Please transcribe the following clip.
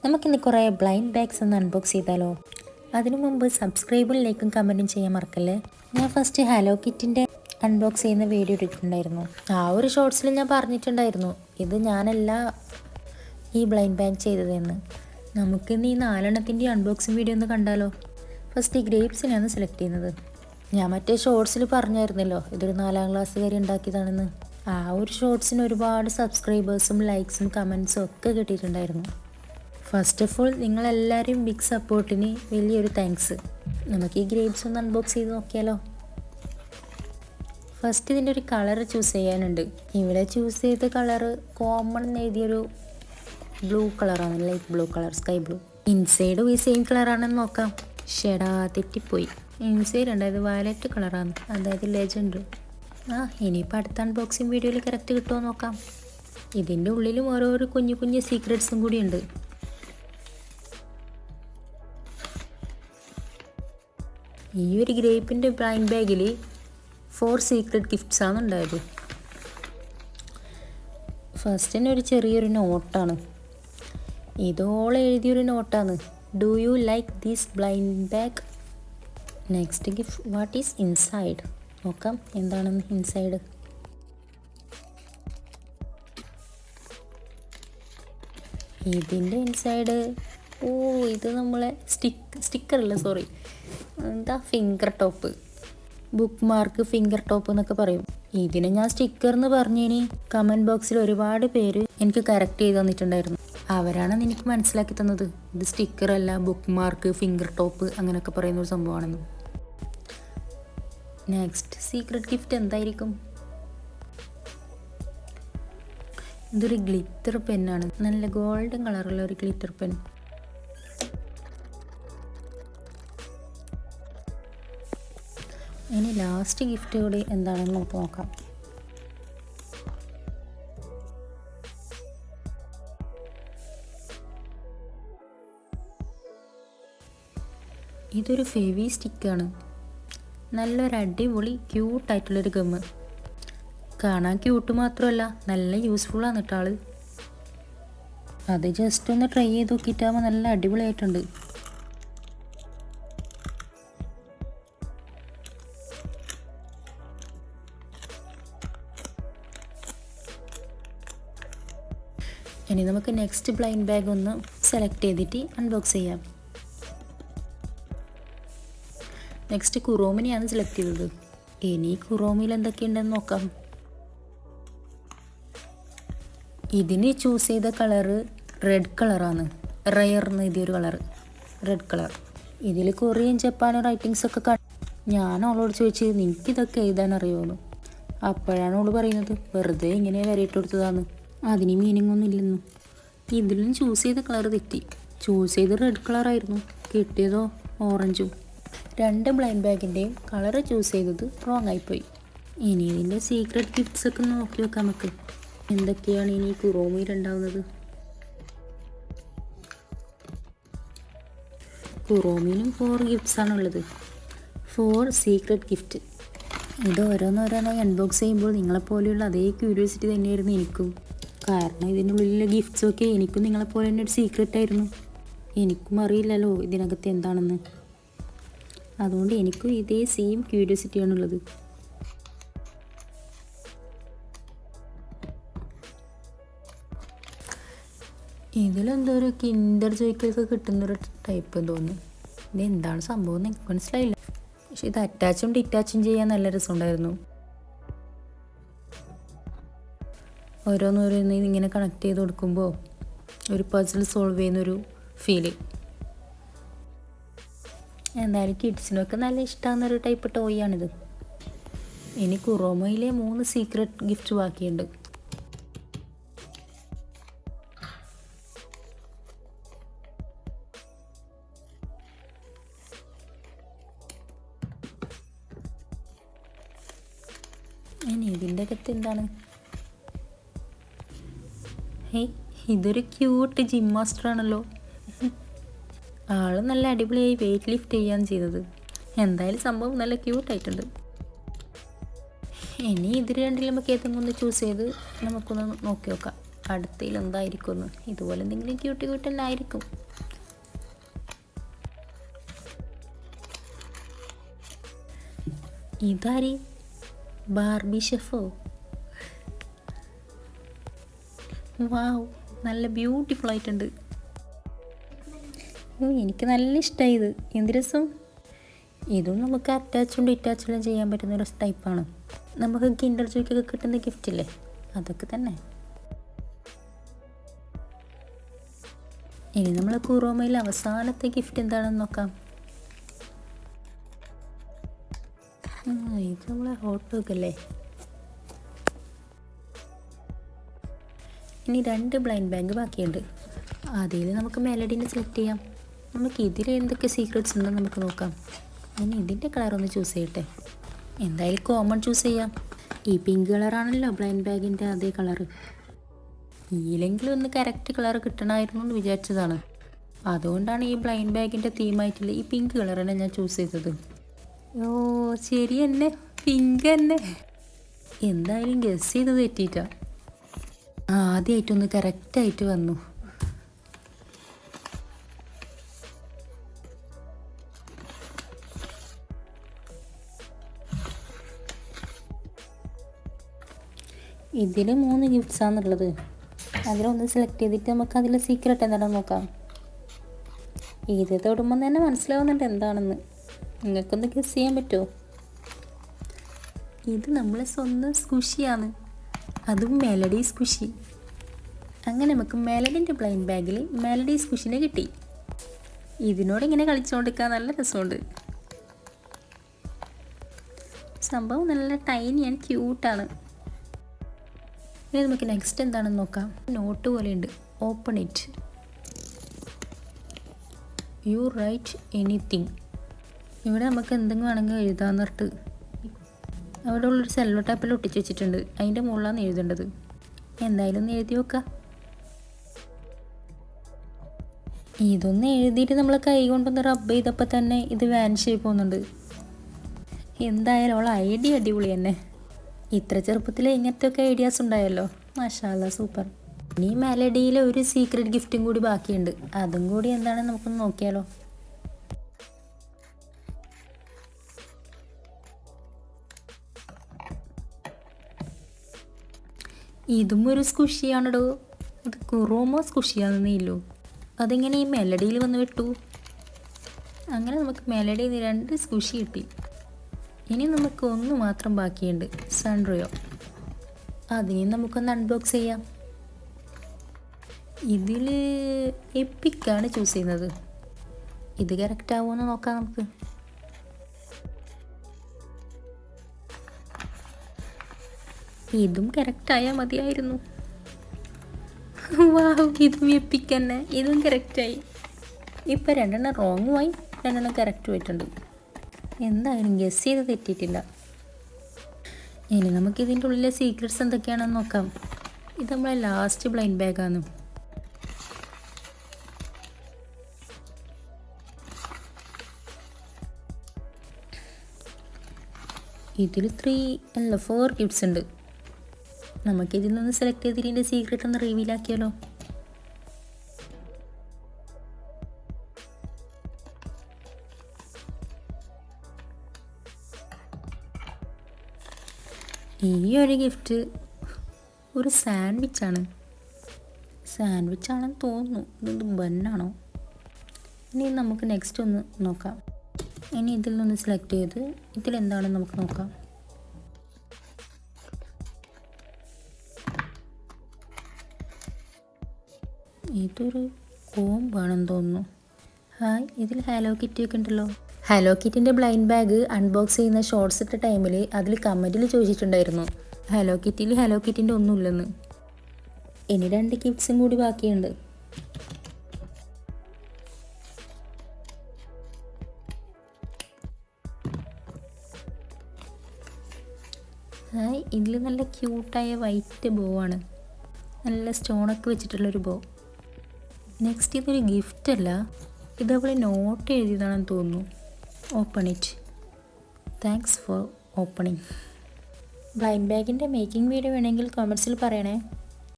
നമുക്കിന്ന് കുറേ blind bags ഒന്ന് അൺബോക്സ് ചെയ്താലോ? അതിനു മുമ്പ് സബ്സ്ക്രൈബും ലൈക്കും കമൻറ്റും ചെയ്യാൻ മറക്കല്ലേ. ഞാൻ ഫസ്റ്റ് ഹലോ കിറ്റിൻ്റെ അൺബോക്സ് ചെയ്യുന്ന വീഡിയോ ഇട്ടിട്ടുണ്ടായിരുന്നു. ആ ഒരു ഷോർട്സിൽ ഞാൻ പറഞ്ഞിട്ടുണ്ടായിരുന്നു ഇത് ഞാനല്ല ഈ ബ്ലൈൻഡ് ബാഗ് ചെയ്തതെന്ന്. നമുക്കിന്ന് ഈ 4 അൺബോക്സിങ് വീഡിയോ ഒന്ന് കണ്ടാലോ? ഫസ്റ്റ് ഈ ഗ്രേപ്സിനാണ് സെലക്ട് ചെയ്യുന്നത്. ഞാൻ മറ്റേ ഷോർട്സിൽ പറഞ്ഞായിരുന്നല്ലോ ഇതൊരു 4ാം ക്ലാസ്സുകാരി ഉണ്ടാക്കിയതാണെന്ന്. ആ ഒരു ഷോർട്സിന് ഒരുപാട് സബ്സ്ക്രൈബേഴ്സും ലൈക്സും കമൻസും ഒക്കെ കിട്ടിയിട്ടുണ്ടായിരുന്നു. ഫസ്റ്റ് ഓഫ് ഓൾ നിങ്ങളെല്ലാവരും ബിഗ് സപ്പോർട്ടിന് വലിയൊരു താങ്ക്സ്. നമുക്ക് ഈ ഗ്രേപ്സ് ഒന്ന് അൺബോക്സ് ചെയ്ത് നോക്കിയാലോ? ഫസ്റ്റ് ഇതിൻ്റെ ഒരു കളർ ചൂസ് ചെയ്യാനുണ്ട്. ഇവിടെ ചൂസ് ചെയ്ത കളറ് കോമൺ എഴുതിയൊരു ബ്ലൂ കളറാണ്, light blue colour, sky blue. ഇൻസൈഡും ഈ സെയിം കളറാണെന്ന് നോക്കാം. ഷെടാ, തെറ്റിപ്പോയി. ഇൻസൈഡ് ഉണ്ടായത് വയലറ്റ് കളറാണ്, അതായത് ലെജൻഡ്. ഇനിയിപ്പോൾ അടുത്ത അൺബോക്സിങ് വീഡിയോയിൽ കറക്റ്റ് കിട്ടുമോ നോക്കാം. ഇതിൻ്റെ ഉള്ളിലും ഓരോരോ കുഞ്ഞു കുഞ്ഞു സീക്രട്സും കൂടി ഉണ്ട്. ഈ ഒരു ഗ്രേപ്പിൻ്റെ ബ്ലൈൻഡ് ബാഗിൽ 4 സീക്രട്ട് ഗിഫ്റ്റ്സ് ആണ് ഉണ്ടായത്. ഫസ്റ്റ് തന്നെ ഒരു ചെറിയൊരു നോട്ടാണ്. ഇതോളം എഴുതിയൊരു നോട്ടാണ്. Do you like this blind bag? Next gift, what is inside? നോക്കാം എന്താണെന്ന് ഇൻസൈഡ്. ഇതിൻ്റെ ഇൻസൈഡ്, ഇത് നമ്മളെ സ്റ്റിക്കറല്ല, സോറി, എന്താ, finger top, bookmark, finger top എന്നൊക്കെ പറയും. ഇതിനെ ഞാൻ സ്റ്റിക്കർ എന്ന് പറഞ്ഞതിന് കമൻറ്റ് ബോക്സിൽ ഒരുപാട് പേര് എനിക്ക് കറക്റ്റ് ചെയ്ത് തന്നിട്ടുണ്ടായിരുന്നു. അവരാണ് എനിക്ക് മനസ്സിലാക്കി തന്നത് ഇത് സ്റ്റിക്കറല്ല, ബുക്ക് മാർക്ക്, ഫിംഗർ ടോപ്പ് അങ്ങനെയൊക്കെ പറയുന്ന ഒരു സംഭവമാണെന്ന്. നെക്സ്റ്റ് സീക്രട്ട് ഗിഫ്റ്റ് എന്തായിരിക്കും? ഇതൊരു ഗ്ലിറ്റർ പെന്നാണ്, നല്ല ഗോൾഡൻ കളറുള്ള ഒരു ഗ്ലിറ്റർ പെൻ. ഇനി ലാസ്റ്റ് ഗിഫ്റ്റ് കൂടി എന്താണെന്ന് നമുക്ക് നോക്കാം. ഇതൊരു ഫെവി സ്റ്റിക്കാണ്, നല്ലൊരു അടിപൊളി ക്യൂട്ടായിട്ടുള്ളൊരു ഗമ്മ്. കാണാൻ ക്യൂട്ട് മാത്രമല്ല നല്ല യൂസ്ഫുള്ളാണ് കേട്ടോ ആള്. അത് ജസ്റ്റ് ഒന്ന് ട്രൈ ചെയ്ത് നോക്കിയിട്ടാകുമ്പോൾ നല്ല അടിപൊളിയായിട്ടുണ്ട്. ഇനി നമുക്ക് നെക്സ്റ്റ് ബ്ലൈൻഡ് ബാഗ് ഒന്ന് സെലക്ട് ചെയ്തിട്ട് അൺബോക്സ് ചെയ്യാം. നെക്സ്റ്റ് കുറോമിനെയാണ് സെലക്ട് ചെയ്തത്. ഇനി കുറോമിയിൽ എന്തൊക്കെയുണ്ടെന്ന് നോക്കാം. ഇതിന് ചൂസ് ചെയ്ത കളറ് റെഡ് കളറാണ്, റയർ എന്ന് എഴുതിയൊരു കളറ്, റെഡ് കളർ. ഇതിൽ കൊറിയൻ ജപ്പാനും റൈറ്റിങ്സ് ഒക്കെ ഞാൻ അവളോട് ചോദിച്ചത് നിനക്കിതൊക്കെ എഴുതാൻ അറിയുമെന്ന്. അപ്പോഴാണ് അവൾ പറയുന്നത് വെറുതെ ഇങ്ങനെ വരയിട്ട് കൊടുത്തതാണ്, അതിന് മീനിങ് ഒന്നും ഇല്ലെന്നു. ഇതിലും ചൂസ് ചെയ്ത കളർ തെറ്റി. ചൂസ് ചെയ്ത് റെഡ് കളറായിരുന്നു, കിട്ടിയതോ ഓറഞ്ചും. 2 ബ്ലൈൻഡ് ബാഗിൻ്റെയും കളറ് ചൂസ് ചെയ്തത് റോങ് ആയിപ്പോയി. ഇനി ഇതിൻ്റെ സീക്രട്ട് ഗിഫ്റ്റ്സ് ഒക്കെ നോക്കി വെക്കാം നമുക്ക്. എന്തൊക്കെയാണ് ഇനി കുറോമിയിലുണ്ടാവുന്നത്? കുറോമിയിലും 4 ഗിഫ്റ്റ്സ് ആണുള്ളത്, 4 സീക്രട്ട് ഗിഫ്റ്റ്. ഇത് ഓരോന്നോരോന്നായി അൺബോക്സ് ചെയ്യുമ്പോൾ നിങ്ങളെപ്പോലെയുള്ള അതേ ക്യൂരിയോസിറ്റി തന്നെയായിരുന്നു എനിക്കും. കാരണം ഇതിനുള്ളിലെ ഗിഫ്റ്റ്സൊക്കെ എനിക്കും നിങ്ങളെപ്പോലെ തന്നെ ഒരു സീക്രട്ടായിരുന്നു. എനിക്കും അറിയില്ലല്ലോ ഇതിനകത്ത് എന്താണെന്ന്. അതുകൊണ്ട് എനിക്കും ഇതേ സെയിം ക്യൂരിയോസിറ്റിയാണുള്ളത്. ഇതിലെന്തോ ഒരു കിൻഡർ ജോയ്ക്കൊക്കെ കിട്ടുന്നൊരു ടൈപ്പ് തോന്നുന്നു. ഇത് എന്താണ് സംഭവം എന്ന് എനിക്ക് മനസ്സിലായില്ല. പക്ഷെ ഇത് അറ്റാച്ചും ഡിറ്റാച്ചും ചെയ്യാൻ നല്ല രസമുണ്ടായിരുന്നു. ഓരോന്നോരോന്ന് ഇങ്ങനെ കണക്ട് ചെയ്ത് കൊടുക്കുമ്പോൾ ഒരു പസിൽ സോൾവ് ചെയ്യുന്നൊരു ഫീല്. എന്തായാലും കിഡ്സിനൊക്കെ നല്ല ഇഷ്ടമാകുന്നൊരു ടൈപ്പ് ടോയ് ആണിത്. ഇനി കുറോമയിലെ 3 സീക്രട്ട് ഗിഫ്റ്റ് ബാക്കിയുണ്ട്. ഇനി ഇതിൻ്റെ അകത്ത് എന്താണ്? ഇതൊരു ക്യൂട്ട് ജിം മാസ്റ്റർ ആണല്ലോ. ആള് നല്ല അടിപൊളിയായി വെയിറ്റ് ലിഫ്റ്റ് ചെയ്യാൻ ചെയ്തത്. എന്തായാലും സംഭവം നല്ല ക്യൂട്ടായിട്ടുണ്ട്. ഇനി ഇതിൽ രണ്ടിൽ നമുക്ക് ഏതെങ്കിലും ഒന്ന് ചൂസ് ചെയ്ത് നമുക്കൊന്ന് നോക്കി നോക്കാം. അടുത്തതിൽ എന്തായിരിക്കും. ഇതുപോലെ എന്തെങ്കിലും ക്യൂട്ട് ക്യൂട്ട് തന്നെ ആയിരിക്കും. ഇതാരി ബാർബി ഷെഫോ? വാവ്, നല്ല ബ്യൂട്ടിഫുൾ ആയിട്ടുണ്ട്. എനിക്ക് നല്ല ഇഷ്ടമായി ഇത്. എന്ത് രസം. ഇതും നമുക്ക് അറ്റാച്ചും ഡിറ്റാച്ചും ചെയ്യാൻ പറ്റുന്നൊരു ടൈപ്പാണ്. നമുക്ക് കിൻഡർ ജോയ്ക്കൊക്കെ കിട്ടുന്ന ഗിഫ്റ്റ് ഇല്ലേ, അതൊക്കെ തന്നെ. ഇനി നമ്മൾ കുറോമയിൽ അവസാനത്തെ ഗിഫ്റ്റ് എന്താണെന്ന് നോക്കാം. ഇത് നമ്മളെ ഹോട്ട് ഡോഗ് അല്ലേ. ഇനി 2 ബ്ലൈൻഡ് ബാഗ് ബാക്കിയുണ്ട്. അതിൽ നമുക്ക് മെലഡീനെ സെലക്ട് ചെയ്യാം. നമുക്ക് ഇതിൽ എന്തൊക്കെ സീക്രട്സ് ഉണ്ടെന്ന് നമുക്ക് നോക്കാം. ഇനി ഇതിൻ്റെ കളറൊന്ന് ചൂസ് ചെയ്യട്ടെ. എന്തായാലും കോമൺ ചൂസ് ചെയ്യാം. ഈ പിങ്ക് കളറാണല്ലോ ബ്ലൈൻഡ് ബാഗിൻ്റെ അതേ കളറ്. ഇല്ലെങ്കിലും ഒന്ന് കറക്റ്റ് കളർ കിട്ടണമായിരുന്നു എന്ന് വിചാരിച്ചതാണ്. അതുകൊണ്ടാണ് ഈ ബ്ലൈൻഡ് ബാഗിൻ്റെ തീമായിട്ടുള്ള ഈ പിങ്ക് കളറാണ് ഞാൻ ചൂസ് ചെയ്തത്. ഓ ശരി തന്നെ, പിങ്ക് തന്നെ. എന്തായാലും ഗസ് ചെയ്ത് തെറ്റിയിട്ടാ. ആദ്യമായിട്ടൊന്ന് കറക്റ്റായിട്ട് വന്നു. ഇതിൽ 3 ഗിഫ്റ്റ്സാണുള്ളത്. അതിലൊന്ന് സെലക്ട് ചെയ്തിട്ട് നമുക്ക് അതിലെ സീക്രട്ട് എന്താണെന്ന് നോക്കാം. ഇത് തൊടുമ്പോൾ തന്നെ മനസ്സിലാവുന്നുണ്ട് എന്താണെന്ന്. നിങ്ങൾക്കൊന്ന് ഗസ് ചെയ്യാൻ പറ്റുമോ? ഇത് നമ്മളെ സ്വന്തം സ്കുഷിയാണ്, അതും മെലഡി സ്കുഷി. അങ്ങനെ നമുക്ക് മെലഡിൻ്റെ ബ്ലൈൻഡ് ബാഗിൽ മെലഡി സ്കുഷിനെ കിട്ടി. ഇതിനോട് ഇങ്ങനെ കളിച്ചുകൊണ്ടിരിക്കാൻ നല്ല രസമുണ്ട്. സംഭവം നല്ല ടൈനി ആൻഡ് ക്യൂട്ടാണ്. ഇനി നമുക്ക് നെക്സ്റ്റ് എന്താണെന്ന് നോക്കാം. നോട്ട് പോലെയുണ്ട്. Open it. You write anything. ഇവിടെ നമുക്ക് എന്തെങ്കിലും വേണമെങ്കിൽ എഴുതാന്ന് പറഞ്ഞിട്ട് അവിടെ ഉള്ളൊരു സെല്ലോ ടാപ്പിൽ ഒട്ടിച്ച് വെച്ചിട്ടുണ്ട്. അതിൻ്റെ മുകളിലാണ് എഴുതേണ്ടത്. എന്തായാലും ഒന്ന് എഴുതി വെക്കാം. ഇതൊന്ന് എഴുതിയിട്ട് നമ്മൾ കൈ കൊണ്ടൊന്ന് റബ്ബ് ചെയ്തപ്പോൾ തന്നെ ഇത് വാനിഷ് ആയി പോകുന്നുണ്ട്. എന്തായാലും അവൾ ഐഡിയ അടിപൊളി തന്നെ. ഇത്ര ചെറുപ്പത്തിൽ ഇങ്ങനത്തെയൊക്കെ ഐഡിയാസ് ഉണ്ടായല്ലോ. മാഷാ അല്ലാ, സൂപ്പർ. ഇനി മെലഡിയിലെ ഒരു സീക്രട്ട് ഗിഫ്റ്റും കൂടി ബാക്കിയുണ്ട്. അതും കൂടി എന്താണെന്ന് നമുക്കൊന്ന് നോക്കിയാലോ. ഇതും ഒരു സ്കുഷിയാണോ? അത് കുറോമോ സ്കുഷിയാണെന്നേ ഇല്ലൂ. അതെങ്ങനെ ഈ മെലഡിയിൽ വന്ന് വിട്ടു? അങ്ങനെ നമുക്ക് മെലഡിയിൽ നിന്ന് 2 സ്കുഷി കിട്ടി. ഇനി നമുക്ക് 1 മാത്രം ബാക്കിയുണ്ട്, സൺറിയോ. അതിനെ നമുക്കൊന്ന് അൺബോക്സ് ചെയ്യാം. ഇതിൽ എപ്പിക്കാണ് ചൂസ് ചെയ്യുന്നത്. ഇത് കറക്റ്റ് ആവുമെന്ന് നോക്കാം നമുക്ക്. ഇതും കറക്റ്റായാൽ മതിയായിരുന്നു. വാവ്, ഇതും എപ്പിക്ക് തന്നെ. ഇതും കറക്റ്റായി. ഇപ്പം 2 റോങ്ങുമായി 2 കറക്റ്റ് പോയിട്ടുണ്ട്. എന്തായാലും ഗസ് ചെയ്ത് തെറ്റിയിട്ടില്ല. ഇനി നമുക്ക് ഇതിൻ്റെ ഉള്ളിലെ സീക്രട്സ് എന്തൊക്കെയാണെന്ന് നോക്കാം. ഇത് നമ്മളെ ലാസ്റ്റ് ബ്ലൈൻഡ് ബാഗാണ്. ഇതിൽ 4 ഗിഫ്റ്റ്സ് ഉണ്ട്. നമുക്കിതിൽ നിന്ന് സെലക്ട് ചെയ്തിട്ട് ഇതിൻ്റെ സീക്രട്ട് ഒന്ന് റിവീലാക്കിയാലോ. ഈ ഒരു ഗിഫ്റ്റ് ഒരു സാൻഡ്വിച്ചാണെന്ന് തോന്നുന്നു. ഇതെന്ത് ബന്നാണോ? ഇനി നമുക്ക് നെക്സ്റ്റ് ഒന്ന് നോക്കാം. ഇനി ഇതിൽ നിന്ന് സെലക്ട് ചെയ്ത് ഇതിലെന്താണെന്ന് നമുക്ക് നോക്കാം. ഇതൊരു കോമ്പാണെന്ന് തോന്നുന്നു. ഹായ്, ഇതിൽ ഹലോ കിറ്റി ഒക്കെ ഉണ്ടല്ലോ. ഹലോ കിറ്റിൻ്റെ ബ്ലൈൻഡ് ബാഗ് അൺബോക്സ് ചെയ്യുന്ന ഷോർട്സ് ഇട്ട ടൈമിൽ അതിൽ കമൻറ്റിൽ ചോദിച്ചിട്ടുണ്ടായിരുന്നു ഹലോ കിറ്റിയിൽ ഹലോ കിറ്റിൻ്റെ ഒന്നുമില്ലെന്ന്. ഇനി 2 ഗിഫ്റ്റ്സും കൂടി ബാക്കിയുണ്ട്. ഹായ്, ഇതിൽ നല്ല ക്യൂട്ടായ വൈറ്റ് ബോ ആണ്. നല്ല സ്റ്റോണൊക്കെ വെച്ചിട്ടുള്ളൊരു ബോ. നെക്സ്റ്റ് ഇതൊരു ഗിഫ്റ്റ് അല്ല, ഇതവളെ നോട്ട് എഴുതിയതാണെന്ന് തോന്നുന്നു. Open it. Thanks for opening. Blind ബാഗിൻ്റെ മേക്കിംഗ് വീഡിയോ വേണമെങ്കിൽ കമൻസിൽ പറയണേ.